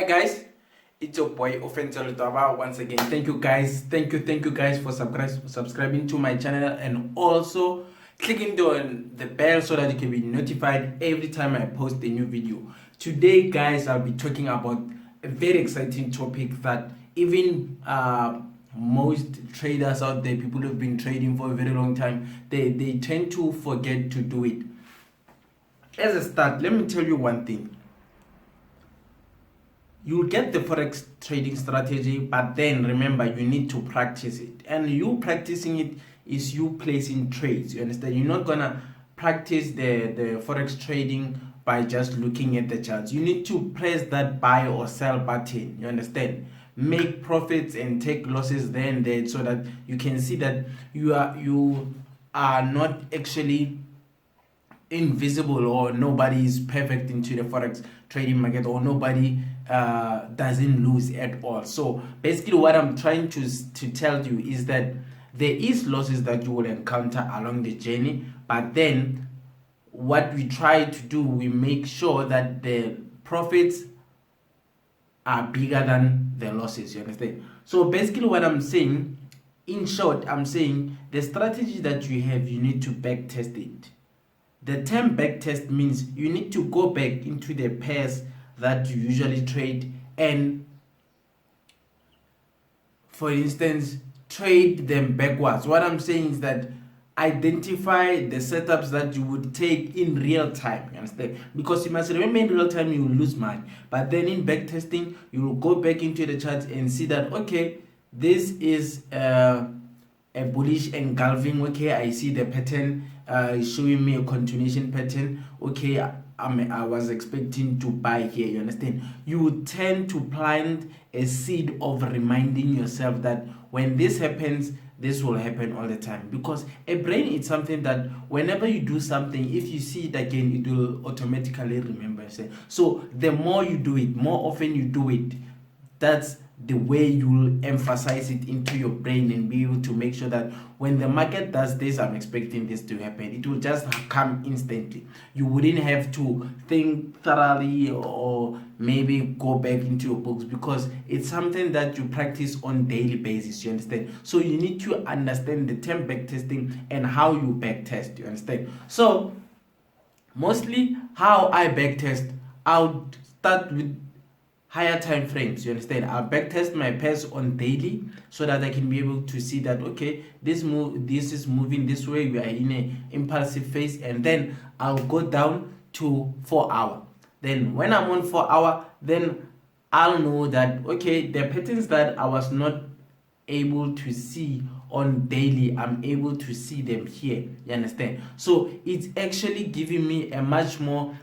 guys, it's your boy Ofentse Ledwaba once again. Thank you guys for subscribing to my channel and also clicking on the bell so that you can be notified every time I post a new video. Today guys, I'll be talking about a very exciting topic that even most traders out there, people who've been trading for a very long time, they tend to forget to do it. As a start, let me tell you one thing. You'll get the Forex trading strategy, but then remember, you need to practice it. And you practicing it is you placing trades. You understand? You're not going to practice the Forex trading by just looking at the charts. You need to press that buy or sell button. You understand? Make profits and take losses there and there so that you can see that you are not actually invisible, or nobody is perfect into the Forex trading market, or nobody doesn't lose at all. So basically what I'm trying to tell you is that there is losses that you will encounter along the journey, but then what we try to do, we make sure that the profits are bigger than the losses. You understand? So basically what I'm saying, in short, I'm saying the strategy that you have, you need to back test it. The term backtest means you need to go back into the pairs that you usually trade and, for instance, trade them backwards. What I'm saying is that identify the setups that you would take in real time. You understand? Because you must remember, in real time you will lose money, but then in backtesting you will go back into the charts and see that, okay, this is a bullish engulfing. Okay, I see the pattern showing me a continuation pattern. Okay, I was expecting to buy here. You understand? You tend to plant a seed of reminding yourself that when this happens, this will happen all the time, because a brain is something that whenever you do something, if you see it again, it will automatically remember. So the more you do it, more often you do it, that's the way you will emphasize it into your brain and be able to make sure that when the market does this, I'm expecting this to happen, it will just come instantly. You wouldn't have to think thoroughly or maybe go back into your books, because it's something that you practice on daily basis. You understand? So you need to understand the term backtesting and how you backtest. You understand? So mostly how I backtest, I'll start with higher time frames. You understand? I'll backtest my pairs on daily so that I can be able to see that, okay, this is moving this way, we are in an impulsive phase, and then I'll go down to 4 hour. Then when I'm on 4 hour, then I'll know that, okay, the patterns that I was not able to see on daily, I'm able to see them here. You understand? So it's actually giving me a much more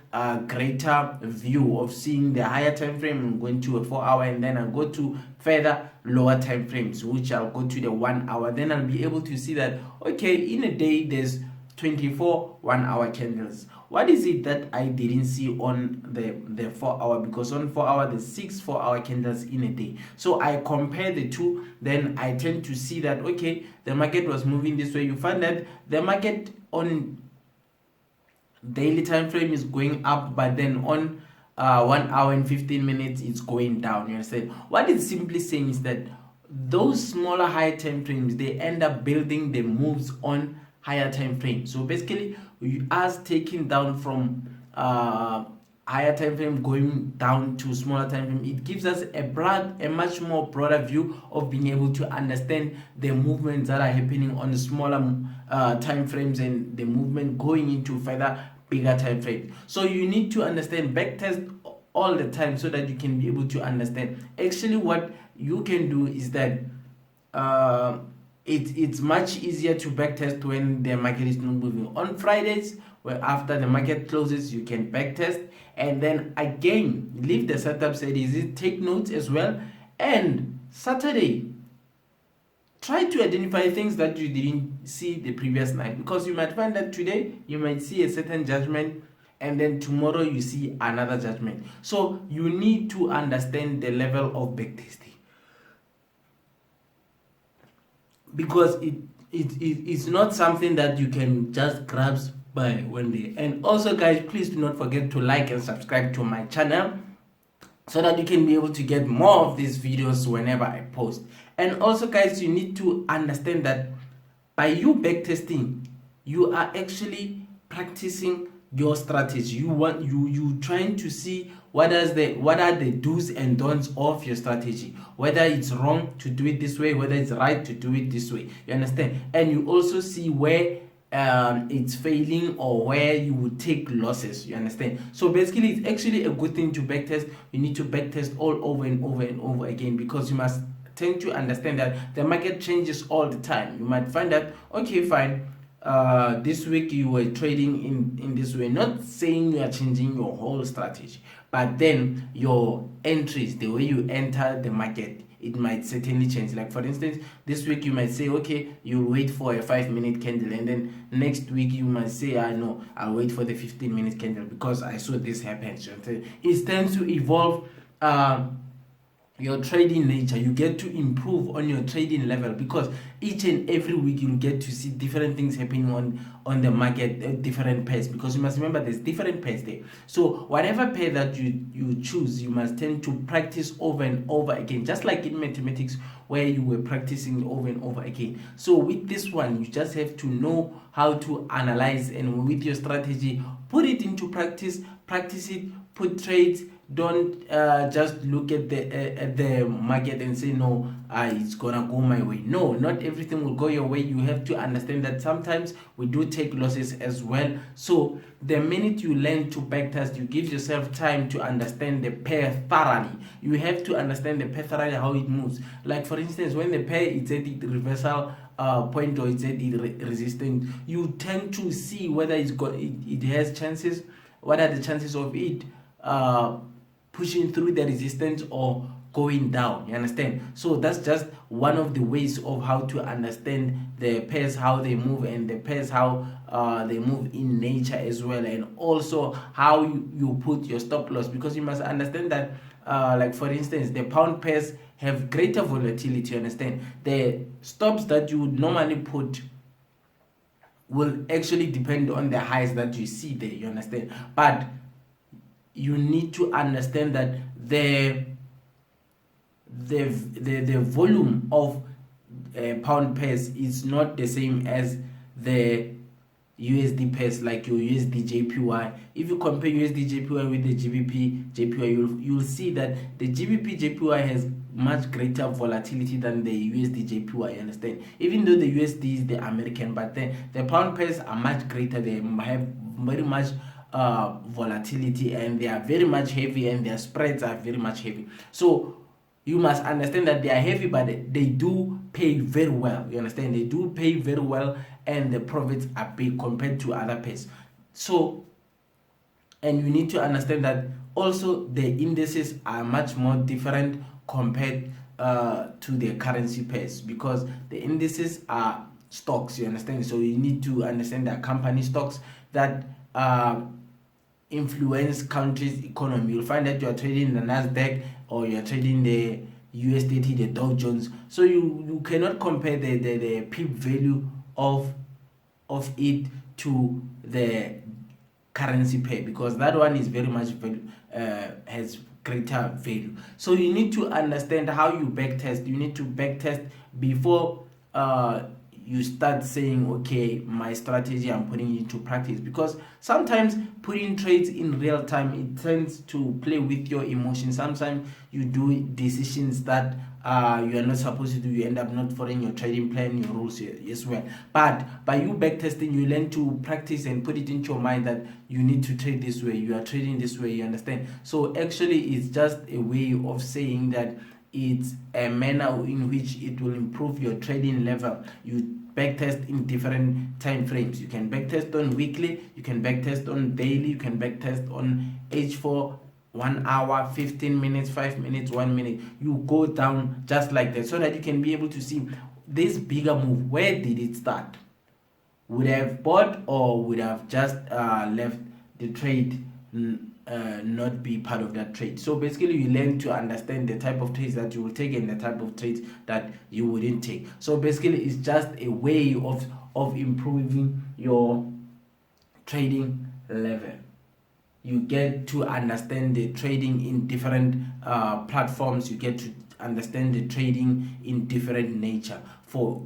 greater view of seeing the higher time frame. I'm going to a 4 hour, and then I'll go to further lower time frames, which I'll go to the 1 hour. Then I'll be able to see that, okay, in a day there's 24 1 hour candles. What is it that I didn't see on the 4 hour? Because on 4 hour there's 6 4 hour candles in a day. So I compare the two, then I tend to see that, okay, the market was moving this way. You find that the market on daily time frame is going up, but then on 1 hour and 15 minutes it's going down. You understand? What it's simply saying is that those smaller high time frames, they end up building the moves on higher time frame. So basically, us taking down from higher time frame going down to smaller time frame, it gives us a much more broader view of being able to understand the movements that are happening on the smaller time frames and the movement going into further bigger time frames. So you need to understand backtest all the time so that you can be able to understand. Actually, what you can do is that it's much easier to backtest when the market is not moving. On Fridays, where after the market closes, you can backtest, and then again leave the setup set easy, take notes as well. And Saturday, try to identify things that you didn't see the previous night, because you might find that today you might see a certain judgment, and then tomorrow you see another judgment. So you need to understand the level of backtesting, because it's not something that you can just grasp by one day. And also guys, please do not forget to like and subscribe to my channel. so that you can be able to get more of these videos whenever I post. And also guys, you need to understand that by you backtesting, you are actually practicing your strategy. You trying to see what are the do's and don'ts of your strategy, whether it's wrong to do it this way, whether it's right to do it this way. You understand? And you also see where it's failing or where you would take losses. You understand? So basically, it's actually a good thing to backtest. You need to backtest all over and over and over again, because you must tend to understand that the market changes all the time. You might find that, okay, fine, this week you were trading in this way. Not saying you are changing your whole strategy, but then your entries, the way you enter the market, it might certainly change. Like for instance, this week you might say, okay, you'll wait for a 5-minute candle, and then next week you might say, I know, I'll wait for the 15-minute candle because I saw this happen. So it tends to evolve your trading nature. You get to improve on your trading level, because each and every week you get to see different things happening on the market at different pairs, because you must remember there's different pairs there. So whatever pair that you choose, you must tend to practice over and over again, just like in mathematics where you were practicing over and over again. So with this one, you just have to know how to analyze, and with your strategy, put it into practice it, put trades. Don't just look at the market and say, no, it's gonna go my way. No, not everything will go your way. You have to understand that sometimes we do take losses as well. So the minute you learn to backtest, you give yourself time to understand the pair thoroughly. You have to understand the pair thoroughly, how it moves. Like for instance, when the pair is at the reversal point, or it's at the resistance, you tend to see whether it has chances. What are the chances of it pushing through the resistance or going down? You understand? So that's just one of the ways of how to understand the pairs, how they move, and the pairs, how they move in nature as well, and also how you put your stop loss, because you must understand that like for instance, the pound pairs have greater volatility. You understand? The stops that you would normally put will actually depend on the highs that you see there. You understand? But you need to understand that the volume of pound pairs is not the same as the USD pairs, like your USD JPY. If you compare USD JPY with the GBP JPY, you'll see that the GBP JPY has much greater volatility than the USD JPY. You understand? Even though the USD is the American, but then the pound pairs are much greater. They have very much volatility, and they are very much heavy, and their spreads are very much heavy. So you must understand that they are heavy, but they do pay very well. You understand? They do pay very well, and the profits are big compared to other pairs. So, and you need to understand that also the indices are much more different compared to the currency pairs, because the indices are stocks. You understand? So you need to understand that company stocks that influence countries' economy. You'll find that you are trading the Nasdaq, or you are trading the US30, the Dow Jones. So you cannot compare the peak value of it to the currency pair, because that one is very much has greater value. So you need to understand how you backtest. You need to backtest before you start saying, okay, my strategy, I'm putting it into practice, because sometimes putting trades in real time, it tends to play with your emotions. Sometimes you do decisions that you are not supposed to do. You end up not following your trading plan, your rules as well. But by you backtesting, you learn to practice and put it into your mind that you need to trade this way, you are trading this way. You understand? So actually, it's just a way of saying that it's a manner in which it will improve your trading level. You backtest in different time frames. You can backtest on weekly, you can backtest on daily, you can backtest on H4, 1 hour, 15 minutes, 5 minutes, 1 minute. You go down just like that, so that you can be able to see this bigger move. Where did it start? Would have bought, or would have just left the trade, not be part of that trade. So basically, you learn to understand the type of trades that you will take and the type of trades that you wouldn't take. So basically, it's just a way of improving your trading level. you get to understand the trading in different platforms. You get to understand the trading in different nature. For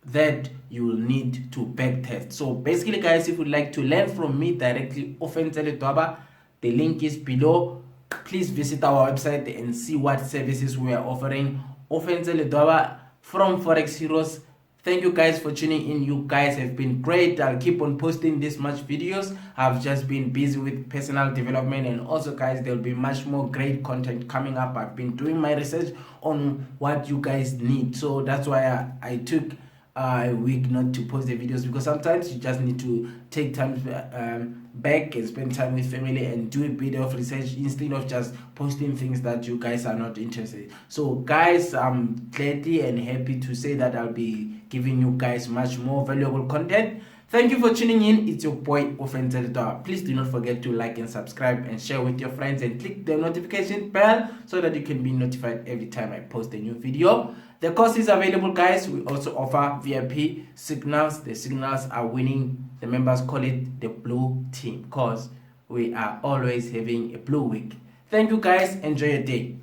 that, you will need to backtest. So basically, guys, if you'd like to learn from me directly, Ofentse Ledwaba, the link is below. Please visit our website and see what services we are offering. Ofentse Ledwaba from Forex Heroes. Thank you guys for tuning in. You guys have been great. I'll keep on posting this much videos. I've just been busy with personal development, and also guys, there'll be much more great content coming up. I've been doing my research on what you guys need, so that's why I took a week not to post the videos, because sometimes you just need to take time back and spend time with family and do a bit of research instead of just posting things that you guys are not interested in. So guys, I'm gladly and happy to say that I'll be giving you guys much more valuable content. Thank you for tuning in. It's your boy Ofentse Ledwaba. Please do not forget to like and subscribe and share with your friends, and click the notification bell so that you can be notified every time I post a new video. The course is available, guys. We also offer VIP signals. The signals are winning. The members call it the blue team, because we are always having a blue week. Thank you guys. Enjoy your day.